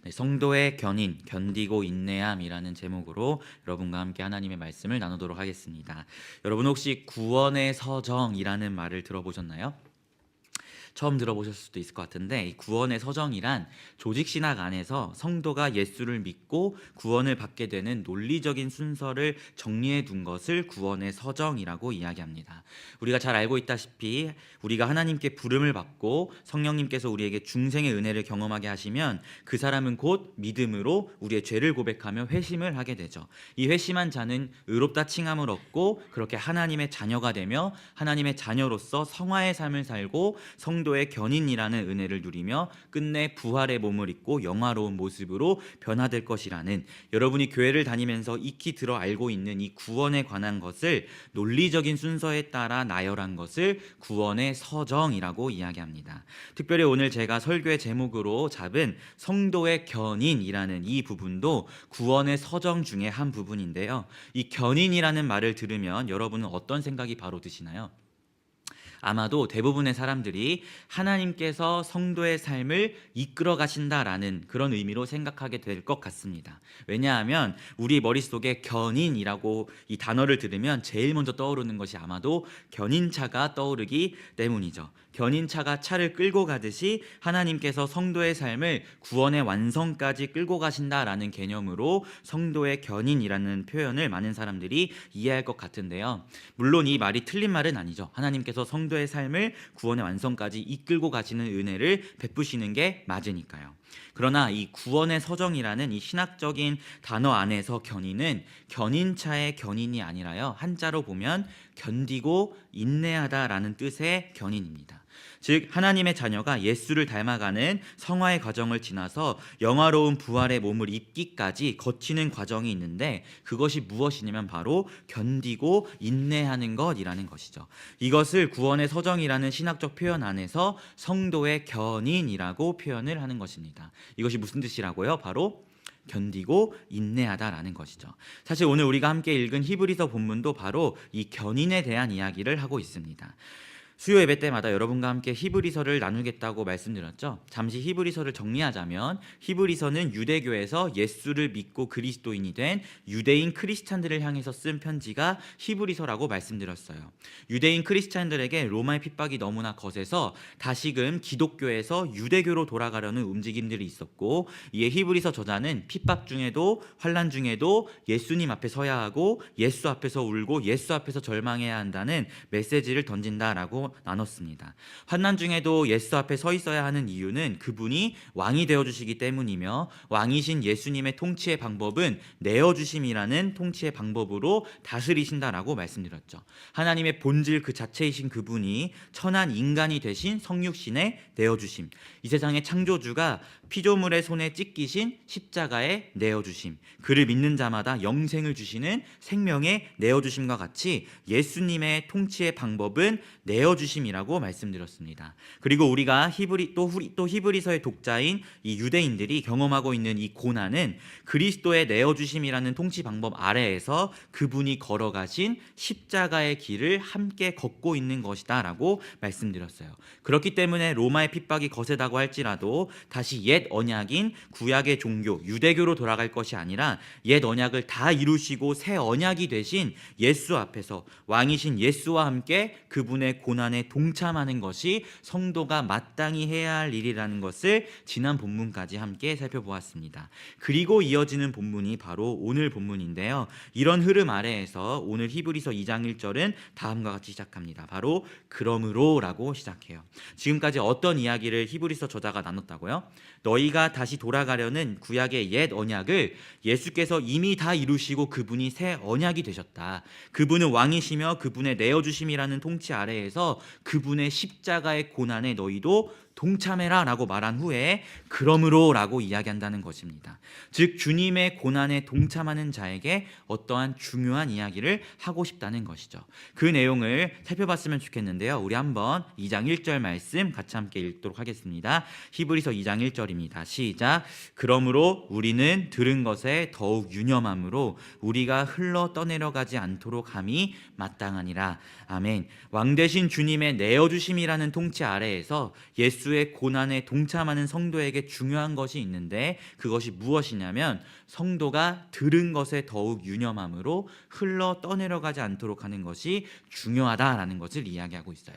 네, 성도의 견인, 견디고 인내함이라는 제목으로 여러분과 함께 하나님의 말씀을 나누도록 하겠습니다. 여러분 혹시 구원의 서정이라는 말을 들어보셨나요? 처음 들어보셨을 수도 있을 것 같은데, 이 구원의 서정이란 조직 신학 안에서 성도가 예수를 믿고 구원을 받게 되는 논리적인 순서를 정리해 둔 것을 구원의 서정이라고 이야기합니다. 우리가 잘 알고 있다시피 우리가 하나님께 부름을 받고 성령님께서 우리에게 중생의 은혜를 경험하게 하시면 그 사람은 곧 믿음으로 우리의 죄를 고백하며 회심을 하게 되죠. 이 회심한 자는 의롭다 칭함을 얻고 그렇게 하나님의 자녀가 되며 하나님의 자녀로서 성화의 삶을 살고 성도의 견인이라는 은혜를 누리며 끝내 부활의 몸을 입고 영화로운 모습으로 변화될 것이라는, 여러분이 교회를 다니면서 익히 들어 알고 있는 이 구원에 관한 것을 논리적인 순서에 따라 나열한 것을 구원의 서정이라고 이야기합니다. 특별히 오늘 제가 설교의 제목으로 잡은 성도의 견인이라는 이 부분도 구원의 서정 중에 한 부분인데요. 이 견인이라는 말을 들으면 여러분은 어떤 생각이 바로 드시나요? 아마도 대부분의 사람들이 하나님께서 성도의 삶을 이끌어 가신다라는 그런 의미로 생각하게 될 것 같습니다. 왜냐하면 우리 머릿속에 견인이라고 이 단어를 들으면 제일 먼저 떠오르는 것이 아마도 견인차가 떠오르기 때문이죠. 견인차가 차를 끌고 가듯이 하나님께서 성도의 삶을 구원의 완성까지 끌고 가신다라는 개념으로 성도의 견인이라는 표현을 많은 사람들이 이해할 것 같은데요. 물론 이 말이 틀린 말은 아니죠. 하나님께서 성도의 삶을 구원의 완성까지 이끌고 가시는 은혜를 베푸시는 게 맞으니까요. 그러나 이 구원의 서정이라는 이 신학적인 단어 안에서 견인은 견인차의 견인이 아니라요, 한자로 보면 견디고 인내하다라는 뜻의 견인입니다. 즉 하나님의 자녀가 예수를 닮아가는 성화의 과정을 지나서 영화로운 부활의 몸을 입기까지 거치는 과정이 있는데, 그것이 무엇이냐면 바로 견디고 인내하는 것이라는 것이죠. 이것을 구원의 서정이라는 신학적 표현 안에서 성도의 견인이라고 표현을 하는 것입니다. 이것이 무슨 뜻이라고요? 바로 견디고 인내하다라는 것이죠. 사실 오늘 우리가 함께 읽은 히브리서 본문도 바로 이 견인에 대한 이야기를 하고 있습니다. 수요 예배 때마다 여러분과 함께 히브리서를 나누겠다고 말씀드렸죠. 잠시 히브리서를 정리하자면, 히브리서는 유대교에서 예수를 믿고 그리스도인이 된 유대인 크리스찬들을 향해서 쓴 편지가 히브리서라고 말씀드렸어요. 유대인 크리스찬들에게 로마의 핍박이 너무나 거세서 다시금 기독교에서 유대교로 돌아가려는 움직임들이 있었고, 이에 히브리서 저자는 핍박 중에도 환난 중에도 예수님 앞에 서야 하고 예수 앞에서 울고 예수 앞에서 절망해야 한다는 메시지를 던진다라고 나눴습니다. 환난 중에도 예수 앞에 서 있어야 하는 이유는 그분이 왕이 되어주시기 때문이며, 왕이신 예수님의 통치의 방법은 내어주심이라는 통치의 방법으로 다스리신다라고 말씀드렸죠. 하나님의 본질 그 자체이신 그분이 천한 인간이 되신 성육신의 내어주심, 이 세상의 창조주가 피조물의 손에 찢기신 십자가의 내어주심, 그를 믿는 자마다 영생을 주시는 생명의 내어주심과 같이 예수님의 통치의 방법은 내어주심이라고 말씀드렸습니다. 그리고 우리가 히브리서의 독자인 이 유대인들이 경험하고 있는 이 고난은 그리스도의 내어주심이라는 통치 방법 아래에서 그분이 걸어가신 십자가의 길을 함께 걷고 있는 것이다 라고 말씀드렸어요. 그렇기 때문에 로마의 핍박이 거세다고 할지라도 다시 옛 언약인 구약의 종교 유대교로 돌아갈 것이 아니라 옛 언약을 다 이루시고 새 언약이 되신 예수 앞에서 왕이신 예수와 함께 그분의 고난에 동참하는 것이 성도가 마땅히 해야 할 일이라는 것을 지난 본문까지 함께 살펴보았습니다. 그리고 이어지는 본문이 바로 오늘 본문인데요. 이런 흐름 아래에서 오늘 히브리서 2장 1절은 다음과 같이 시작합니다. 바로 그러므로 라고 시작해요. 지금까지 어떤 이야기를 히브리서 저자가 나눴다고요? 너희가 다시 돌아가려는 구약의 옛 언약을 예수께서 이미 다 이루시고 그분이 새 언약이 되셨다. 그분은 왕이시며 그분의 내어주심이라는 통치 아래에서 그분의 십자가의 고난에 너희도 동참해라 라고 말한 후에 그러므로 라고 이야기한다는 것입니다. 즉 주님의 고난에 동참하는 자에게 어떠한 중요한 이야기를 하고 싶다는 것이죠. 그 내용을 살펴봤으면 좋겠는데요. 우리 한번 2장 1절 말씀 같이 함께 읽도록 하겠습니다. 히브리서 2장 1절입니다. 시작. 그러므로 우리는 들은 것에 더욱 유념함으로 우리가 흘러 떠내려가지 않도록 함이 마땅하니라. 아멘. 왕 대신 주님의 내어주심이라는 통치 아래에서 예수 예수의 고난에 동참하는 성도에게 중요한 것이 있는데 그것이 무엇이냐면 성도가 들은 것에 더욱 유념함으로 흘러 떠내려가지 않도록 하는 것이 중요하다라는 것을 이야기하고 있어요.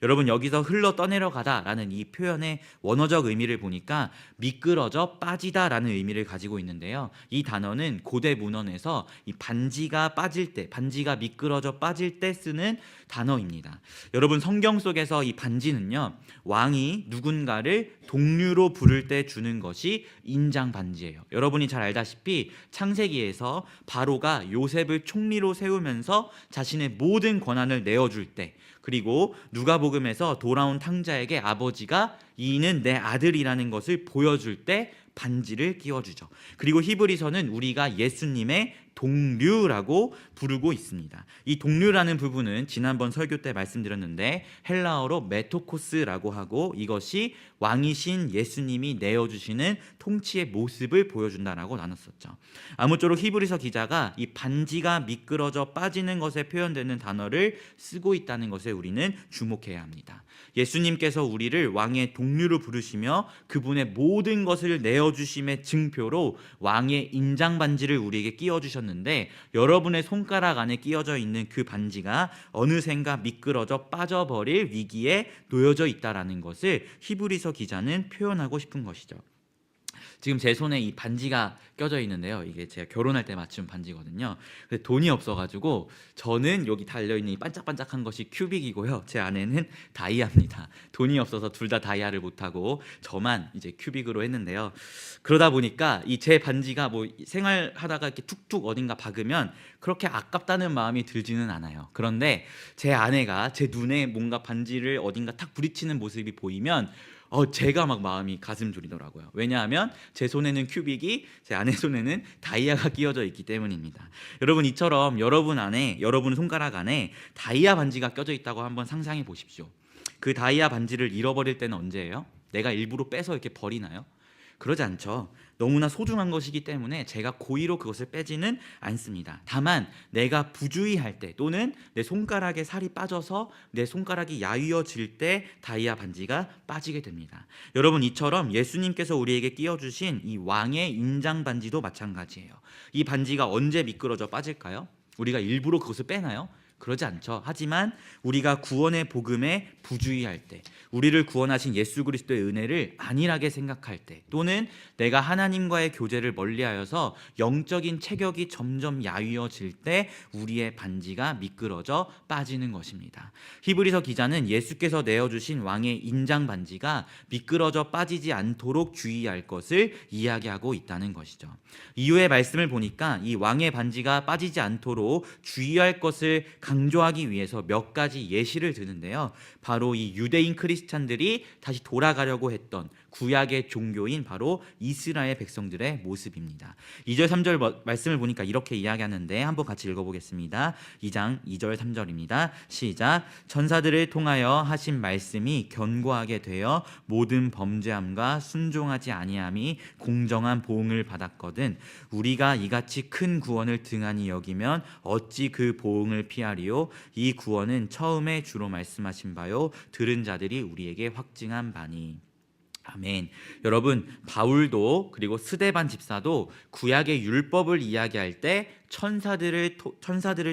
여러분, 여기서 흘러 떠내려가다라는 이 표현의 원어적 의미를 보니까 미끄러져 빠지다라는 의미를 가지고 있는데요. 이 단어는 고대 문헌에서 이 반지가 빠질 때, 반지가 미끄러져 빠질 때 쓰는 단어입니다. 여러분, 성경 속에서 이 반지는요, 왕이 누군가를 동류로 부를 때 주는 것이 인장 반지예요. 여러분이 잘 알다시피 창세기에서 바로가 요셉을 총리로 세우면서 자신의 모든 권한을 내어줄 때, 그리고 누가복음에서 돌아온 탕자에게 아버지가 이는 내 아들이라는 것을 보여줄 때 반지를 끼워주죠. 그리고 히브리서는 우리가 예수님의 동류라고 부르고 있습니다. 이 동류라는 부분은 지난번 설교 때 말씀드렸는데 헬라어로 메토코스라고 하고, 이것이 왕이신 예수님이 내어주시는 통치의 모습을 보여준다라고 나눴었죠. 아무쪼록 히브리서 기자가 이 반지가 미끄러져 빠지는 것에 표현되는 단어를 쓰고 있다는 것에 우리는 주목해야 합니다. 예수님께서 우리를 왕의 동류로 부르시며 그분의 모든 것을 내어주심의 증표로 왕의 인장 반지를 우리에게 끼워주셨는데, 여러분의 손가락 안에 끼워져 있는 그 반지가 어느샌가 미끄러져 빠져버릴 위기에 놓여져 있다라는 것을 히브리서 기자는 표현하고 싶은 것이죠. 지금 제 손에 이 반지가 껴져 있는데요. 이게 제가 결혼할 때 맞춘 반지거든요. 근데 돈이 없어가지고 저는 여기 달려있는 이 반짝반짝한 것이 큐빅이고요. 제 아내는 다이아입니다. 돈이 없어서 둘 다 다이아를 못하고 저만 이제 큐빅으로 했는데요. 그러다 보니까 이 제 반지가 뭐 생활하다가 이렇게 툭툭 어딘가 박으면 그렇게 아깝다는 마음이 들지는 않아요. 그런데 제 아내가 제 눈에 뭔가 반지를 어딘가 탁 부딪히는 모습이 보이면 제가 막 마음이 가슴 졸이더라고요. 왜냐하면 제 손에는 큐빅이, 제 아내 손에는 다이아가 끼워져 있기 때문입니다. 여러분, 이처럼 여러분 손가락 안에 다이아 반지가 껴져 있다고 한번 상상해 보십시오. 그 다이아 반지를 잃어버릴 때는 언제예요? 내가 일부러 빼서 이렇게 버리나요? 그러지 않죠. 너무나 소중한 것이기 때문에 제가 고의로 그것을 빼지는 않습니다. 다만 내가 부주의할 때, 또는 내 손가락에 살이 빠져서 내 손가락이 야위어질 때 다이아 반지가 빠지게 됩니다. 여러분, 이처럼 예수님께서 우리에게 끼워주신 이 왕의 인장 반지도 마찬가지예요. 이 반지가 언제 미끄러져 빠질까요? 우리가 일부러 그것을 빼나요? 그러지 않죠. 하지만 우리가 구원의 복음에 부주의할 때, 우리를 구원하신 예수 그리스도의 은혜를 안일하게 생각할 때, 또는 내가 하나님과의 교제를 멀리하여서 영적인 체격이 점점 야위어질 때 우리의 반지가 미끄러져 빠지는 것입니다. 히브리서 기자는 예수께서 내어주신 왕의 인장 반지가 미끄러져 빠지지 않도록 주의할 것을 이야기하고 있다는 것이죠. 이후의 말씀을 보니까 이 왕의 반지가 빠지지 않도록 주의할 것을 강조하기 위해서 몇 가지 예시를 드는데요. 바로 이 유대인 크리스찬들이 다시 돌아가려고 했던 구약의 종교인 바로 이스라엘 백성들의 모습입니다. 2절 3절 말씀을 보니까 이렇게 이야기하는데 한번 같이 읽어보겠습니다. 2장 2절 3절입니다. 시작. 천사들을 통하여 하신 말씀이 견고하게 되어 모든 범죄함과 순종하지 아니함이 공정한 보응을 받았거든 우리가 이같이 큰 구원을 등한히 여기면 어찌 그 보응을 피하리요. 이 구원은 처음에 주로 말씀하신 바요 들은 자들이 우리에게 확증한 바니. 아멘. 여러분, 바울도 그리고 스데반 집사도 구약의 율법을 이야기할 때 천사들을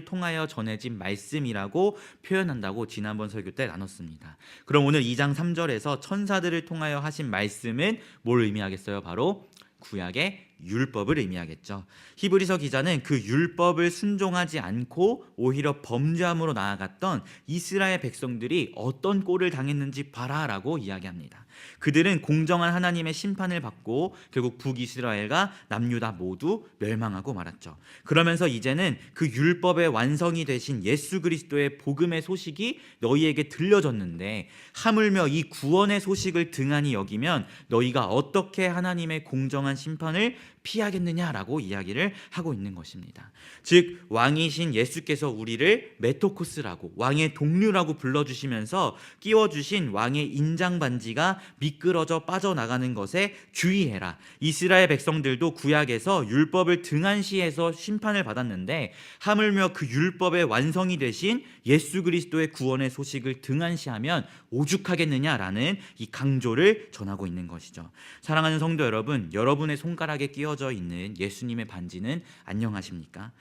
통하여 전해진 말씀이라고 표현한다고 지난번 설교 때 나눴습니다. 그럼 오늘 2장 3절에서 천사들을 통하여 하신 말씀은 뭘 의미하겠어요? 바로 구약의 율법을 의미하겠죠. 히브리서 기자는 그 율법을 순종하지 않고 오히려 범죄함으로 나아갔던 이스라엘 백성들이 어떤 꼴을 당했는지 봐라라고 이야기합니다. 그들은 공정한 하나님의 심판을 받고 결국 북이스라엘과 남유다 모두 멸망하고 말았죠. 그러면서 이제는 그 율법의 완성이 되신 예수 그리스도의 복음의 소식이 너희에게 들려졌는데 하물며 이 구원의 소식을 등한히 여기면 너희가 어떻게 하나님의 공정한 심판을 피하겠느냐라고 이야기를 하고 있는 것입니다. 즉 왕이신 예수께서 우리를 메토코스라고, 왕의 동류라고 불러주시면서 끼워주신 왕의 인장 반지가 미끄러져 빠져나가는 것에 주의해라. 이스라엘 백성들도 구약에서 율법을 등한시해서 심판을 받았는데 하물며 그 율법의 완성이 되신 예수 그리스도의 구원의 소식을 등한시하면 오죽하겠느냐라는 이 강조를 전하고 있는 것이죠. 사랑하는 성도 여러분, 여러분의 손가락에 끼워져 있는 예수님의 반지는 안녕하십니까?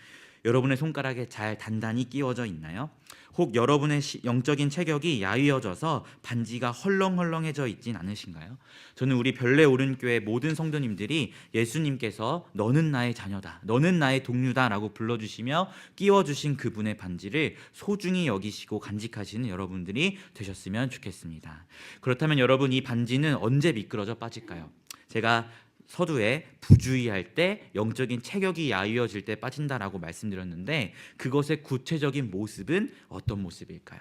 여러분의 손가락에 잘 단단히 끼워져 있나요? 혹 여러분의 영적인 체격이 야위어져서 반지가 헐렁헐렁해져 있진 않으신가요? 저는 우리 별내 오른교회 모든 성도님들이 예수님께서 너는 나의 자녀다, 너는 나의 동료다 라고 불러주시며 끼워주신 그분의 반지를 소중히 여기시고 간직하시는 여러분들이 되셨으면 좋겠습니다. 그렇다면 여러분, 이 반지는 언제 미끄러져 빠질까요? 제가 서두에 부주의할 때, 영적인 체격이 야위어질 때 빠진다라고 말씀드렸는데 그것의 구체적인 모습은 어떤 모습일까요?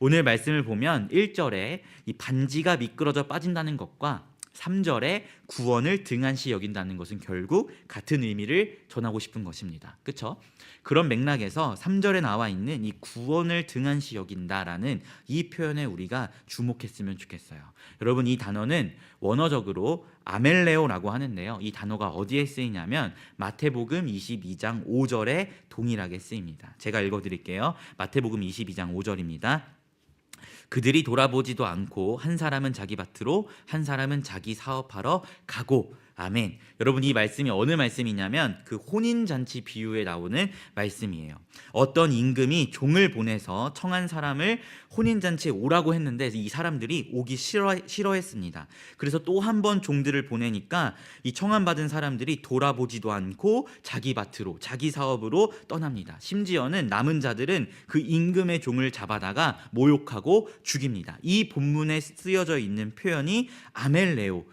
오늘 말씀을 보면 1절에 이 반지가 미끄러져 빠진다는 것과 3절에 구원을 등한시 여긴다는 것은 결국 같은 의미를 전하고 싶은 것입니다. 그렇죠? 그런 맥락에서 3절에 나와 있는 이 구원을 등한시 여긴다라는 이 표현에 우리가 주목했으면 좋겠어요. 여러분, 이 단어는 원어적으로 아멜레오라고 하는데요. 이 단어가 어디에 쓰이냐면 마태복음 22장 5절에 동일하게 쓰입니다. 제가 읽어드릴게요. 마태복음 22장 5절입니다. 그들이 돌아보지도 않고 한 사람은 자기 밭으로 한 사람은 자기 사업하러 가고. 아멘. 여러분, 이 말씀이 어느 말씀이냐면 그 혼인잔치 비유에 나오는 말씀이에요. 어떤 임금이 종을 보내서 청한 사람을 혼인잔치에 오라고 했는데 이 사람들이 오기 싫어했습니다. 그래서 또 한 번 종들을 보내니까 이 청함받은 사람들이 돌아보지도 않고 자기 밭으로, 자기 사업으로 떠납니다. 심지어는 남은 자들은 그 임금의 종을 잡아다가 모욕하고 죽입니다. 이 본문에 쓰여져 있는 표현이 아멜레오,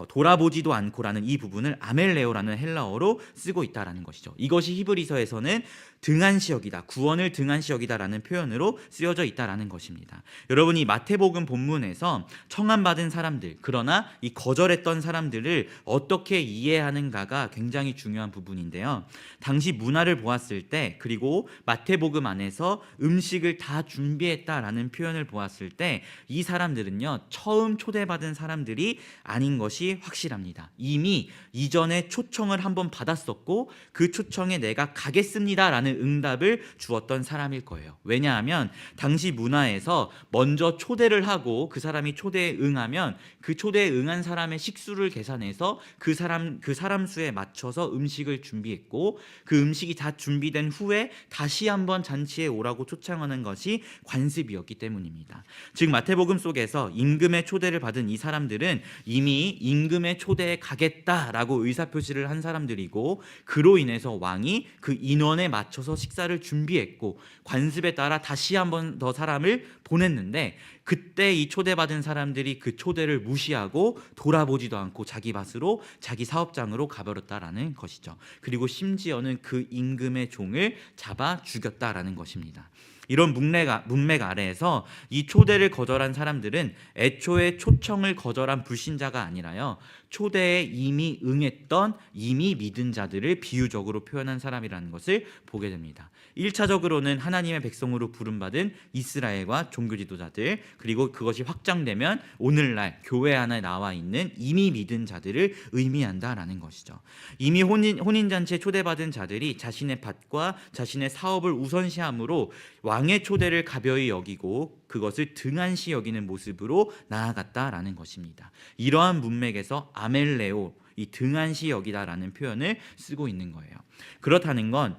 돌아보지도 않고라는 이 부분을 아멜레오라는 헬라어로 쓰고 있다라는 것이죠. 이것이 히브리서에서는 등한시 여기다, 구원을 등한시 여기다라는 표현으로 쓰여져 있다라는 것입니다. 여러분, 이 마태복음 본문에서 청함받은 사람들, 그러나 이 거절했던 사람들을 어떻게 이해하는가가 굉장히 중요한 부분인데요. 당시 문화를 보았을 때, 그리고 마태복음 안에서 음식을 다 준비했다라는 표현을 보았을 때 이 사람들은요, 처음 초대받은 사람들이 아닌 것이 확실합니다. 이미 이전에 초청을 한번 받았었고 그 초청에 내가 가겠습니다라는 응답을 주었던 사람일 거예요. 왜냐하면 당시 문화에서 먼저 초대를 하고 그 사람이 초대에 응하면 그 초대에 응한 사람의 식수를 계산해서 그 사람 수에 맞춰서 음식을 준비했고 그 음식이 다 준비된 후에 다시 한번 잔치에 오라고 초청하는 것이 관습이었기 때문입니다. 즉 마태복음 속에서 임금의 초대를 받은 이 사람들은 이미 임금의 초대에 가겠다라고 의사표시를 한 사람들이고 그로 인해서 왕이 그 인원에 맞춰서 식사를 준비했고 관습에 따라 다시 한 번 더 사람을 보냈는데 그때 이 초대받은 사람들이 그 초대를 무시하고 돌아보지도 않고 자기 밭으로, 자기 사업장으로 가버렸다라는 것이죠. 그리고 심지어는 그 임금의 종을 잡아 죽였다라는 것입니다. 이런 문맥 아래에서 이 초대를 거절한 사람들은 애초에 초청을 거절한 불신자가 아니라요, 초대에 이미 응했던 이미 믿은 자들을 비유적으로 표현한 사람이라는 것을 보게 됩니다. 1차적으로는 하나님의 백성으로 부름받은 이스라엘과 종교 지도자들, 그리고 그것이 확장되면 오늘날 교회 안에 나와 있는 이미 믿은 자들을 의미한다라는 것이죠. 이미 혼인잔치에 초대받은 자들이 자신의 밭과 자신의 사업을 우선시함으로 왕의 초대를 가벼이 여기고 그것을 등한시 여기는 모습으로 나아갔다라는 것입니다. 이러한 문맥에서 아멜레오, 이 등한시 여기다라는 표현을 쓰고 있는 거예요. 그렇다는 건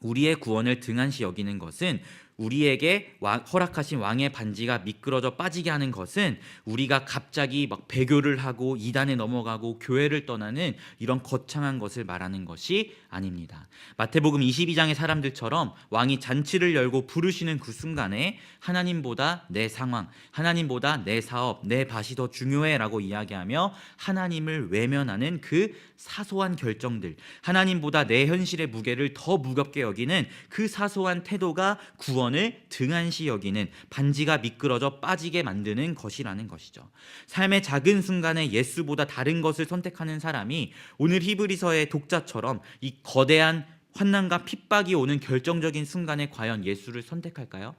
우리의 구원을 등한시 여기는 것은 우리에게 허락하신 왕의 반지가 미끄러져 빠지게 하는 것은 우리가 갑자기 막 배교를 하고 이단에 넘어가고 교회를 떠나는 이런 거창한 것을 말하는 것이 아닙니다. 마태복음 22장의 사람들처럼 왕이 잔치를 열고 부르시는 그 순간에 하나님보다 내 상황, 하나님보다 내 사업, 내 밭이 더 중요해 라고 이야기하며 하나님을 외면하는 그 사소한 결정들, 하나님보다 내 현실의 무게를 더 무겁게 여기는 그 사소한 태도가 구원을 구원을 등한시 여기는, 반지가 미끄러져 빠지게 만드는 것이라는 것이죠. 삶의 작은 순간에 예수보다 다른 것을 선택하는 사람이 오늘 히브리서의 독자처럼 이 거대한 환난과 핍박이 오는 결정적인 순간에 과연 예수를 선택할까요?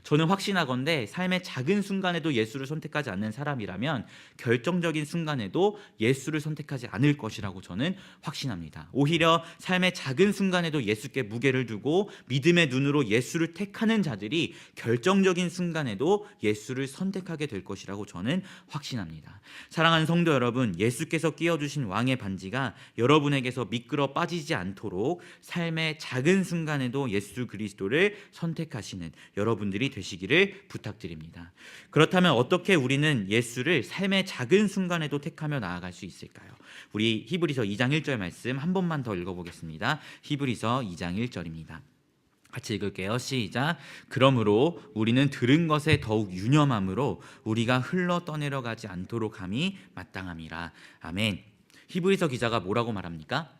저는 확신하건대 삶의 작은 순간에도 예수를 선택하지 않는 사람이라면 결정적인 순간에도 예수를 선택하지 않을 것이라고 저는 확신합니다. 오히려 삶의 작은 순간에도 예수께 무게를 두고 믿음의 눈으로 예수를 택하는 자들이 결정적인 순간에도 예수를 선택하게 될 것이라고 저는 확신합니다. 사랑하는 성도 여러분, 예수께서 끼워주신 왕의 반지가 여러분에게서 미끄러 빠지지 않도록 삶의 작은 순간에도 예수 그리스도를 선택하시는 여러분들이 되시기를 부탁드립니다. 그렇다면 어떻게 우리는 예수를 삶의 작은 순간에도 택하며 나아갈 수 있을까요? 우리 히브리서 2장 1절 말씀 한 번만 더 읽어보겠습니다. 히브리서 2장 1절입니다. 같이 읽을게요. 시작. 그러므로 우리는 들은 것에 더욱 유념함으로 우리가 흘러 떠내려가지 않도록 함이 마땅함이라. 아멘. 히브리서 기자가 뭐라고 말합니까?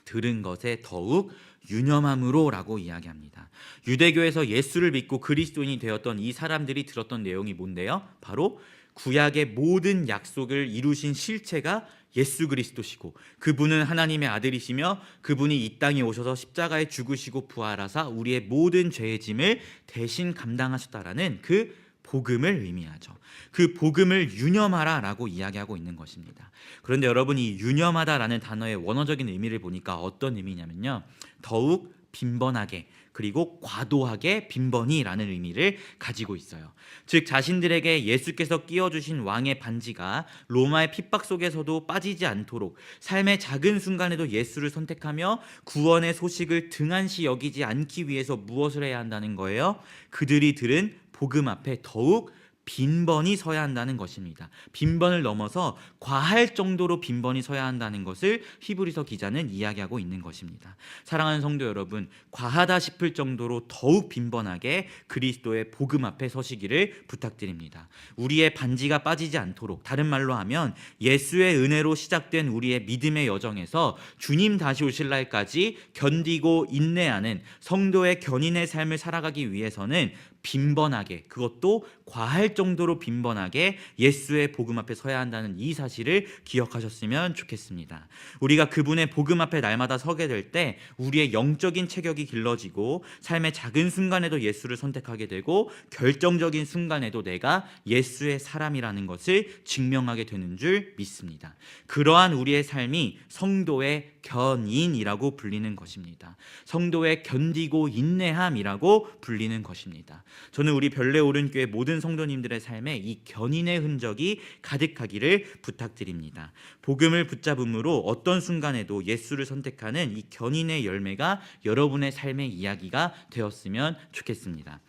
들은 것에 더욱 유념함으로 라고 이야기합니다. 유대교에서 예수를 믿고 그리스도인이 되었던 이 사람들이 들었던 내용이 뭔데요? 바로 구약의 모든 약속을 이루신 실체가 예수 그리스도시고 그분은 하나님의 아들이시며 그분이 이 땅에 오셔서 십자가에 죽으시고 부활하사 우리의 모든 죄의 짐을 대신 감당하셨다라는 그 복음을 의미하죠. 그 복음을 유념하라 라고 이야기하고 있는 것입니다. 그런데 여러분, 이 유념하다라는 단어의 원어적인 의미를 보니까 어떤 의미냐면요, 더욱 빈번하게 그리고 과도하게 빈번히라는 의미를 가지고 있어요. 즉 자신들에게 예수께서 끼워주신 왕의 반지가 로마의 핍박 속에서도 빠지지 않도록 삶의 작은 순간에도 예수를 선택하며 구원의 소식을 등한시 여기지 않기 위해서 무엇을 해야 한다는 거예요? 그들이 들은 복음 앞에 더욱 빈번히 서야 한다는 것입니다. 빈번을 넘어서 과할 정도로 빈번히 서야 한다는 것을 히브리서 기자는 이야기하고 있는 것입니다. 사랑하는 성도 여러분, 과하다 싶을 정도로 더욱 빈번하게 그리스도의 복음 앞에 서시기를 부탁드립니다. 우리의 반지가 빠지지 않도록, 다른 말로 하면 예수의 은혜로 시작된 우리의 믿음의 여정에서 주님 다시 오실 날까지 견디고 인내하는 성도의 견인의 삶을 살아가기 위해서는 빈번하게, 그것도 과할 정도로 빈번하게 예수의 복음 앞에 서야 한다는 이 사실을 기억하셨으면 좋겠습니다. 우리가 그분의 복음 앞에 날마다 서게 될 때 우리의 영적인 체격이 길러지고 삶의 작은 순간에도 예수를 선택하게 되고 결정적인 순간에도 내가 예수의 사람이라는 것을 증명하게 되는 줄 믿습니다. 그러한 우리의 삶이 성도의 견인이라고 불리는 것입니다. 성도의 견디고 인내함이라고 불리는 것입니다. 저는 우리 별내오른교회 모든 성도님들의 삶에 이 견인의 흔적이 가득하기를 부탁드립니다. 복음을 붙잡음으로 어떤 순간에도 예수를 선택하는 이 견인의 열매가 여러분의 삶의 이야기가 되었으면 좋겠습니다.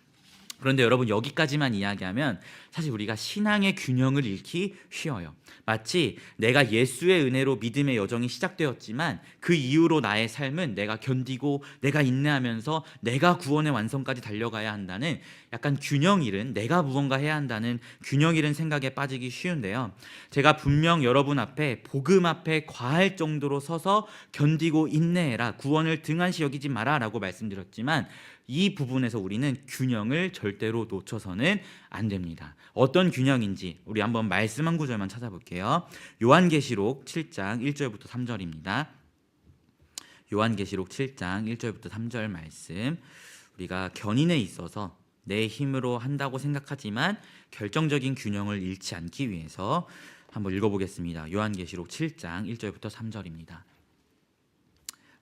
그런데 여러분, 여기까지만 이야기하면 사실 우리가 신앙의 균형을 잃기 쉬워요. 마치 내가 예수의 은혜로 믿음의 여정이 시작되었지만 그 이후로 나의 삶은 내가 견디고 내가 인내하면서 내가 구원의 완성까지 달려가야 한다는 약간 균형 잃은, 내가 무언가 해야 한다는 균형 잃은 생각에 빠지기 쉬운데요, 제가 분명 여러분 앞에 복음 앞에 과할 정도로 서서 견디고 인내해라, 구원을 등한시 여기지 마라 라고 말씀드렸지만 이 부분에서 우리는 균형을 절대로 놓쳐서는 안 됩니다. 어떤 균형인지 우리 한번 말씀 한 구절만 찾아볼게요. 요한계시록 7장 1절부터 3절입니다. 요한계시록 7장 1절부터 3절 말씀, 우리가 견인에 있어서 내 힘으로 한다고 생각하지만 결정적인 균형을 잃지 않기 위해서 한번 읽어보겠습니다. 요한계시록 7장 1절부터 3절입니다.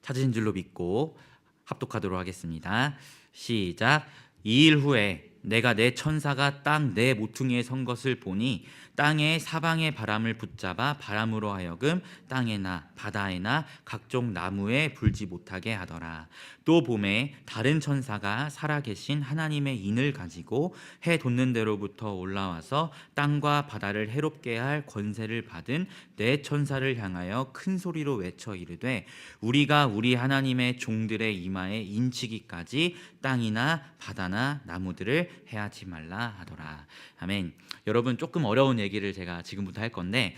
찾으신 줄로 믿고 합독하도록 하겠습니다. 시작. 2일 후에 내가 내 천사가 땅 내 모퉁이에 선 것을 보니 땅의 사방의 바람을 붙잡아 바람으로 하여금 땅에나 바다에나 각종 나무에 불지 못하게 하더라. 또 봄에 다른 천사가 살아계신 하나님의 인을 가지고 해 돋는 데로부터 올라와서 땅과 바다를 해롭게 할 권세를 받은 네 천사를 향하여 큰 소리로 외쳐 이르되, 우리가 우리 하나님의 종들의 이마에 인치기까지 땅이나 바다나 나무들을 해하지 말라 하더라. 아멘. 여러분, 조금 어려운 얘기를 제가 지금부터 할 건데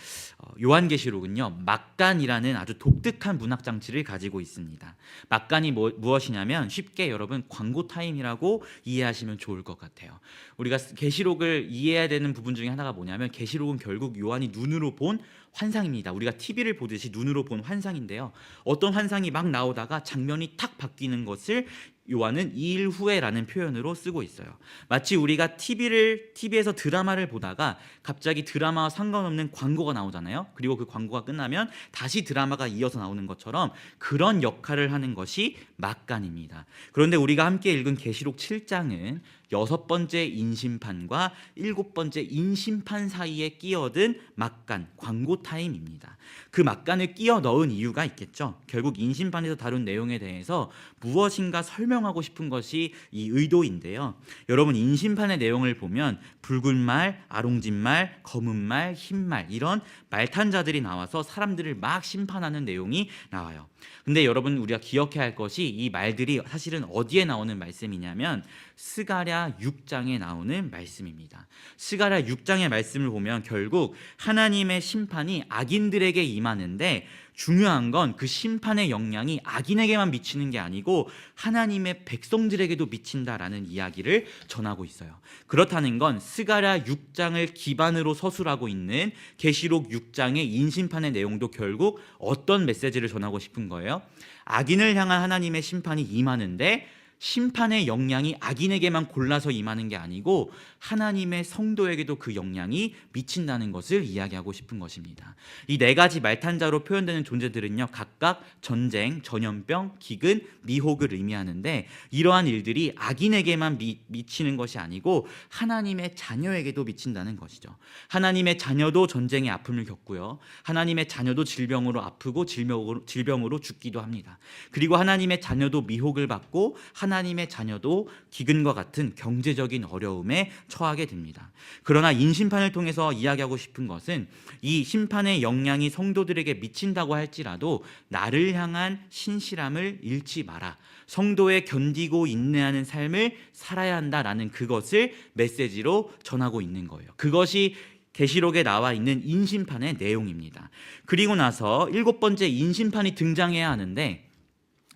요한계시록은요 막간이라는 아주 독특한 문학 장치를 가지고 있습니다. 막간이 무엇이냐면 쉽게 여러분 광고 타임이라고 이해하시면 좋을 것 같아요. 우리가 계시록을 이해해야 되는 부분 중에 하나가 뭐냐면 계시록은 결국 요한이 눈으로 본 환상입니다. 우리가 TV를 보듯이 눈으로 본 환상인데요. 어떤 환상이 막 나오다가 장면이 탁 바뀌는 것을 요한은 2일 후에라는 표현으로 쓰고 있어요. 마치 우리가 TV에서 드라마를 보다가 갑자기 드라마와 상관없는 광고가 나오잖아요. 그리고 그 광고가 끝나면 다시 드라마가 이어서 나오는 것처럼 그런 역할을 하는 것이 막간입니다. 그런데 우리가 함께 읽은 계시록 7장은 6번째 인심판과 7번째 인심판 사이에 끼어든 막간, 광고 타임입니다. 그 막간을 끼어 넣은 이유가 있겠죠. 결국 인심판에서 다룬 내용에 대해서 무엇인가 설명하고 싶은 것이 이 의도인데요. 여러분, 인심판의 내용을 보면 붉은 말, 아롱진 말, 검은 말, 흰 말, 이런 말탄자들이 나와서 사람들을 막 심판하는 내용이 나와요. 근데 여러분, 우리가 기억해야 할 것이 이 말들이 사실은 어디에 나오는 말씀이냐면 스가랴 6장에 나오는 말씀입니다. 스가랴 6장의 말씀을 보면 결국 하나님의 심판이 악인들에게 임하는데 중요한 건 그 심판의 영향이 악인에게만 미치는 게 아니고 하나님의 백성들에게도 미친다라는 이야기를 전하고 있어요. 그렇다는 건 스가랴 6장을 기반으로 서술하고 있는 계시록 6장의 인심판의 내용도 결국 어떤 메시지를 전하고 싶은 거예요? 악인을 향한 하나님의 심판이 임하는데 심판의 영향이 악인에게만 골라서 임하는 게 아니고 하나님의 성도에게도 그 영향이 미친다는 것을 이야기하고 싶은 것입니다. 이 네 가지 말탄자로 표현되는 존재들은요 각각 전쟁, 전염병, 기근, 미혹을 의미하는데 이러한 일들이 악인에게만 미치는 것이 아니고 하나님의 자녀에게도 미친다는 것이죠. 하나님의 자녀도 전쟁의 아픔을 겪고요, 하나님의 자녀도 질병으로 아프고 질병으로 죽기도 합니다. 그리고 하나님의 자녀도 미혹을 받고 하나님의 자녀도 기근과 같은 경제적인 어려움에 처하게 됩니다. 그러나 인심판을 통해서 이야기하고 싶은 것은 이 심판의 영향이 성도들에게 미친다고 할지라도 나를 향한 신실함을 잃지 마라, 성도의 견디고 인내하는 삶을 살아야 한다라는 그것을 메시지로 전하고 있는 거예요. 그것이 계시록에 나와 있는 인심판의 내용입니다. 그리고 나서 7번째 인심판이 등장해야 하는데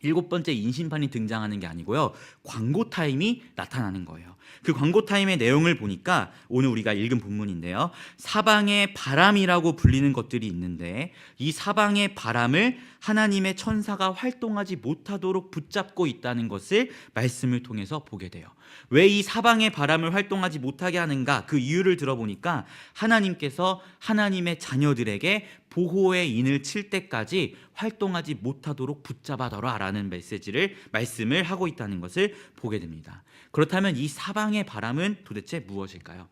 7번째 인심판이 등장하는 게 아니고요, 광고 타임이 나타나는 거예요. 그 광고 타임의 내용을 보니까 오늘 우리가 읽은 본문인데요, 사방의 바람이라고 불리는 것들이 있는데 이 사방의 바람을 하나님의 천사가 활동하지 못하도록 붙잡고 있다는 것을 말씀을 통해서 보게 돼요. 왜 이 사방의 바람을 활동하지 못하게 하는가, 그 이유를 들어보니까 하나님께서 하나님의 자녀들에게 보호의 인을 칠 때까지 활동하지 못하도록 붙잡아둬라 라는 말씀을 하고 있다는 것을 보게 됩니다. 그렇다면 이 사방의 바람은 도대체 무엇일까요?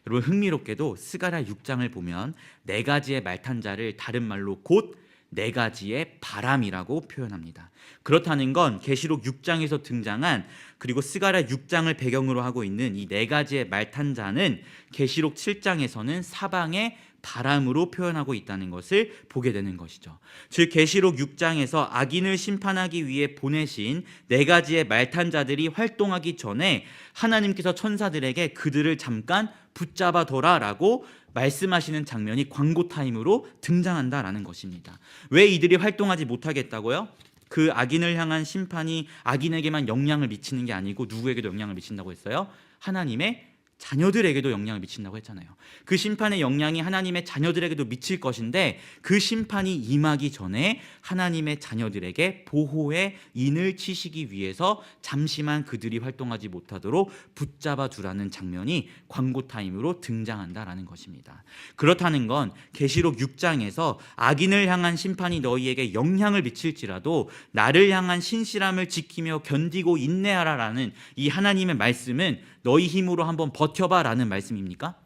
여러분, 흥미롭게도 스가랴 6장을 보면 네 가지의 말탄자를 다른 말로 곧 네 가지의 바람이라고 표현합니다. 그렇다는 건 계시록 6장에서 등장한, 그리고 스가랴 6장을 배경으로 하고 있는 이 네 가지의 말탄자는 계시록 7장에서는 사방의 바람으로 표현하고 있다는 것을 보게 되는 것이죠. 즉 계시록 6장에서 악인을 심판하기 위해 보내신 네 가지의 말탄자들이 활동하기 전에 하나님께서 천사들에게 그들을 잠깐 붙잡아둬라라고 말씀하시는 장면이 광고 타임으로 등장한다라는 것입니다. 왜 이들이 활동하지 못하겠다고요? 그 악인을 향한 심판이 악인에게만 영향을 미치는 게 아니고 누구에게도 영향을 미친다고 했어요? 하나님의 자녀들에게도 영향을 미친다고 했잖아요. 그 심판의 영향이 하나님의 자녀들에게도 미칠 것인데 그 심판이 임하기 전에 하나님의 자녀들에게 보호의 인을 치시기 위해서 잠시만 그들이 활동하지 못하도록 붙잡아 두라는 장면이 광고 타임으로 등장한다라는 것입니다. 그렇다는 건 계시록 6장에서 악인을 향한 심판이 너희에게 영향을 미칠지라도 나를 향한 신실함을 지키며 견디고 인내하라라는 이 하나님의 말씀은 너희 힘으로 한번 버텨봐 라는 말씀입니까?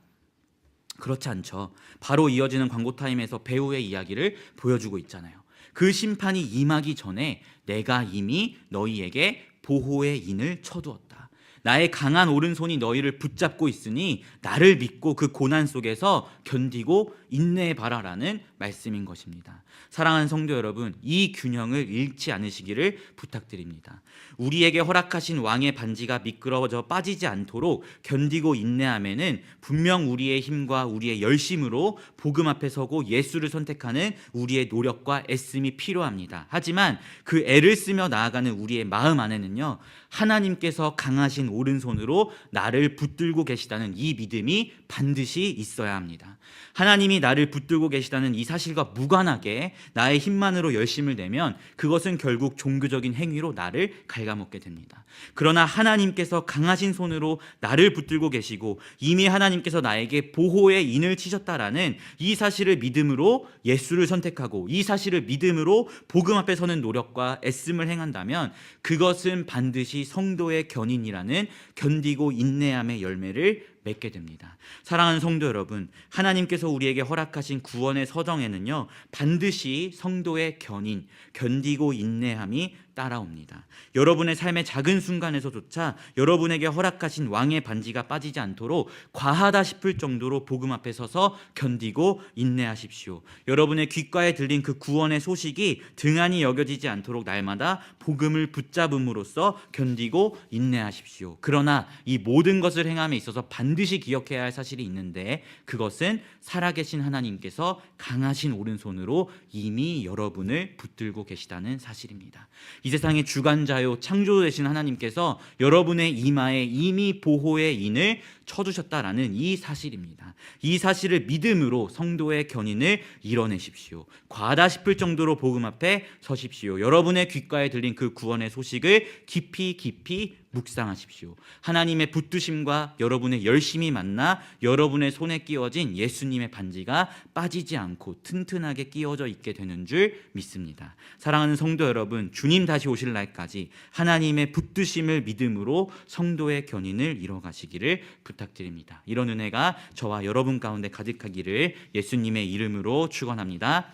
그렇지 않죠. 바로 이어지는 광고 타임에서 배우의 이야기를 보여주고 있잖아요. 그 심판이 임하기 전에 내가 이미 너희에게 보호의 인을 쳐두었다. 나의 강한 오른손이 너희를 붙잡고 있으니 나를 믿고 그 고난 속에서 견디고 인내해 봐라라는 말씀인 것입니다. 사랑하는 성도 여러분, 이 균형을 잃지 않으시기를 부탁드립니다. 우리에게 허락하신 왕의 반지가 미끄러져 빠지지 않도록 견디고 인내함에는 분명 우리의 힘과 우리의 열심으로 복음 앞에 서고 예수를 선택하는 우리의 노력과 애씀이 필요합니다. 하지만 그 애를 쓰며 나아가는 우리의 마음 안에는요, 하나님께서 강하신 오른손으로 나를 붙들고 계시다는 이 믿음이 반드시 있어야 합니다. 하나님이 나를 붙들고 계시다는 이 사실과 무관하게 나의 힘만으로 열심을 내면 그것은 결국 종교적인 행위로 나를 갉아먹게 됩니다. 그러나 하나님께서 강하신 손으로 나를 붙들고 계시고 이미 하나님께서 나에게 보호의 인을 치셨다라는 이 사실을 믿음으로 예수를 선택하고 이 사실을 믿음으로 복음 앞에 서는 노력과 애씀을 행한다면 그것은 반드시 성도의 견인이라는 견디고 인내함의 열매를 맺게 됩니다. 사랑하는 성도 여러분, 하나님께서 우리에게 허락하신 구원의 서정에는요, 반드시 성도의 견인, 견디고 인내함이 따라옵니다. 여러분의 삶의 작은 순간에서조차 여러분에게 허락하신 왕의 반지가 빠지지 않도록 과하다 싶을 정도로 복음 앞에 서서 견디고 인내하십시오. 여러분의 귓가에 들린 그 구원의 소식이 등한히 여겨지지 않도록 날마다 복음을 붙잡음으로써 견디고 인내하십시오. 그러나 이 모든 것을 행함에 있어서 반드시 기억해야 할 사실이 있는데, 그것은 살아계신 하나님께서 강하신 오른손으로 이미 여러분을 붙들고 계시다는 사실입니다. 이 세상의 주관자요 창조주 되신 하나님께서 여러분의 이마에 이미 보호의 인을 쳐주셨다라는 이 사실입니다. 이 사실을 믿음으로 성도의 견인을 이뤄내십시오. 과하다 싶을 정도로 복음 앞에 서십시오. 여러분의 귓가에 들린 그 구원의 소식을 깊이 묵상하십시오. 하나님의 붙드심과 여러분의 열심이 만나 여러분의 손에 끼워진 예수님의 반지가 빠지지 않고 튼튼하게 끼워져 있게 되는 줄 믿습니다. 사랑하는 성도 여러분, 주님 다시 오실 날까지 하나님의 붙드심을 믿음으로 성도의 견인을 이뤄가시기를 부탁드립니다. 이런 은혜가 저와 여러분 가운데 가득하기를 예수님의 이름으로 축원합니다.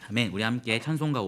아멘. 우리 함께 찬송가